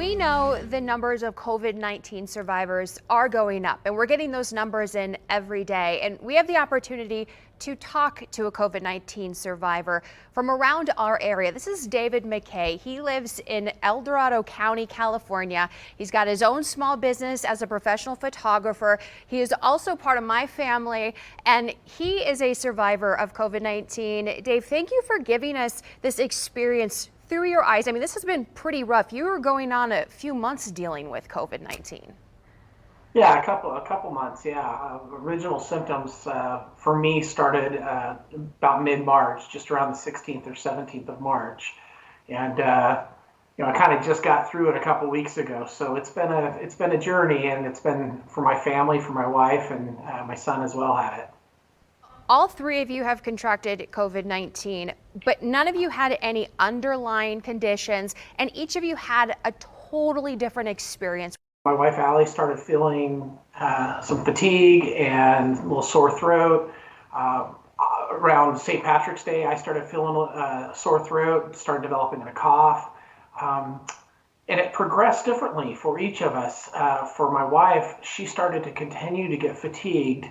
We know the numbers of COVID-19 survivors are going up, and we're getting those numbers in every day. And we have the opportunity to talk to a COVID-19 survivor from around our area. This is David McKay. He lives in El Dorado County, California. He's got his own small business as a professional photographer. He is also part of my family, and he is a survivor of COVID-19. Dave, thank you for giving us this experience through your eyes. I mean, this has been pretty rough. You were going on a few months dealing with COVID-19. Yeah, a couple months. Yeah, original symptoms for me started about mid-March, just around the 16th or 17th of March, and I kind of just got through it a couple weeks ago. So it's been a journey, and it's been for my family, for my wife, and my son as well had it. All three of you have contracted COVID-19, but none of you had any underlying conditions, and each of you had a totally different experience. My wife, Allie, started feeling some fatigue and a little sore throat. Around St. Patrick's Day, I started feeling a sore throat, started developing a cough. And it progressed differently for each of us. For my wife, she started to continue to get fatigued.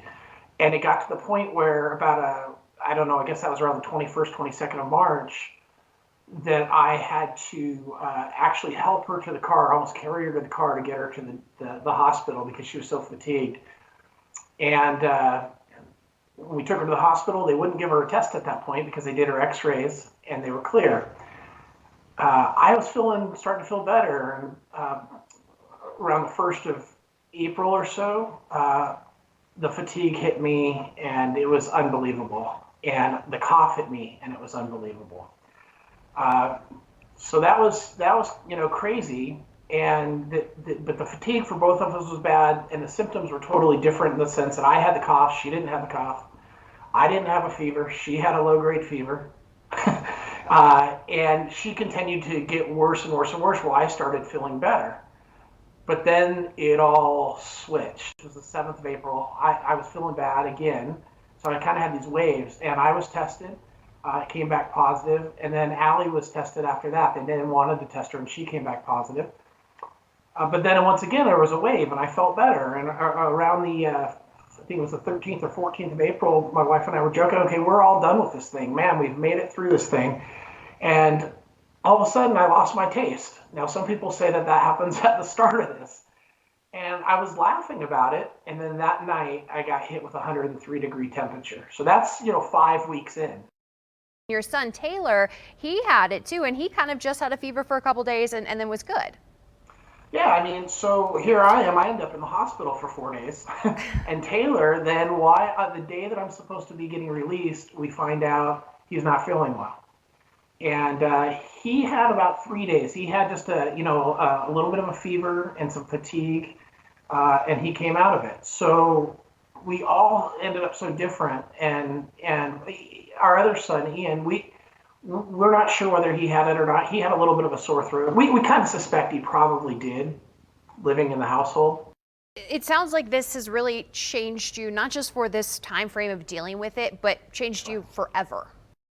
And it got to the point where I guess that was around the 21st, 22nd of March, that I had to actually help her to the car, almost carry her to the car to get her to the hospital because she was so fatigued. And when we took her to the hospital, they wouldn't give her a test at that point because they did her x-rays and they were clear. I was starting to feel better. And around the 1st of April or so, the fatigue hit me and it was unbelievable. And the cough hit me and it was unbelievable. So that was crazy. But the fatigue for both of us was bad, and the symptoms were totally different in the sense that I had the cough, she didn't have the cough. I didn't have a fever, she had a low-grade fever. And she continued to get worse and worse and worse while I started feeling better. But then it all switched. It was the 7th of April. I was feeling bad again. So I kind of had these waves, and I was tested. It came back positive, and then Allie was tested after that. They then wanted to test her, and she came back positive. But then once again, there was a wave, and I felt better. And around I think it was the 13th or 14th of April, my wife and I were joking, okay, we're all done with this thing. Man, we've made it through this thing. And all of a sudden, I lost my taste. Now, some people say that happens at the start of this. And I was laughing about it, and then that night, I got hit with a 103-degree temperature. So that's, 5 weeks in. Your son, Taylor, he had it too, and he kind of just had a fever for a couple days and then was good. Yeah, I mean, so here I am. I end up in the hospital for 4 days. And Taylor, then the day that I'm supposed to be getting released, we find out he's not feeling well. And he had about 3 days. He had just a little bit of a fever and some fatigue, and he came out of it. So we all ended up so different. And our other son, Ian, we're not sure whether he had it or not. He had a little bit of a sore throat. We kind of suspect he probably did, living in the household. It sounds like this has really changed you, not just for this time frame of dealing with it, but changed you forever.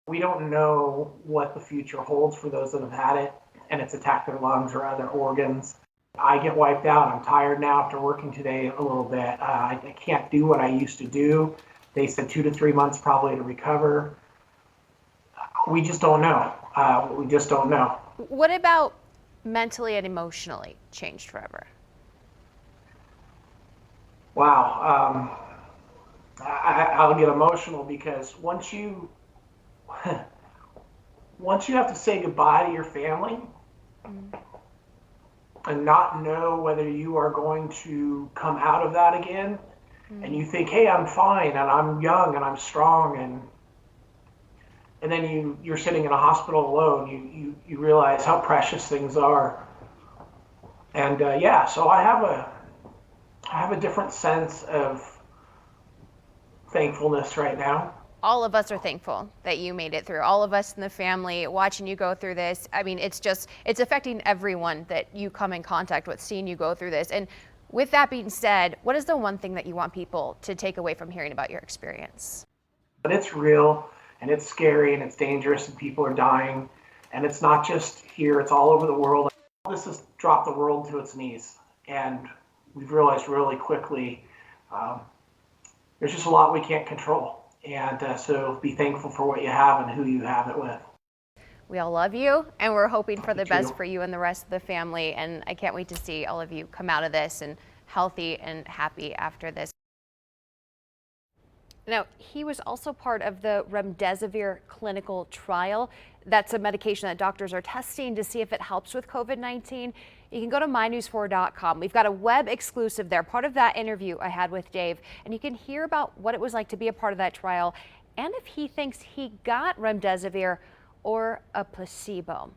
We don't know what the future holds for those that have had it and it's attacked their lungs or other organs. I get wiped out. I'm tired now after working today a little bit. I can't do what I used to do. They said 2 to 3 months probably to recover. We just don't know. We just don't know. What about mentally and emotionally changed forever? Wow. I'll get emotional because once you have to say goodbye to your family and not know whether you are going to come out of that again, and you think, hey, I'm fine and I'm young and I'm strong, and then you're sitting in a hospital alone, you realize how precious things are. And so I have a different sense of thankfulness right now. All of us are thankful that you made it through. All of us in the family watching you go through this. I mean, it's affecting everyone that you come in contact with, seeing you go through this. And with that being said, what is the one thing that you want people to take away from hearing about your experience? But it's real, and it's scary, and it's dangerous, and people are dying. And it's not just here, it's all over the world. This has dropped the world to its knees, and we've realized really quickly there's just a lot we can't control. And so be thankful for what you have and who you have it with. We all love you, and we're hoping for the Me best too. for you and the rest of the family. And I can't wait to see all of you come out of this and healthy and happy after this. Now, he was also part of the remdesivir clinical trial. That's a medication that doctors are testing to see if it helps with COVID-19. You can go to mynews4.com. We've got a web exclusive there, part of that interview I had with Dave, and you can hear about what it was like to be a part of that trial and if he thinks he got remdesivir or a placebo.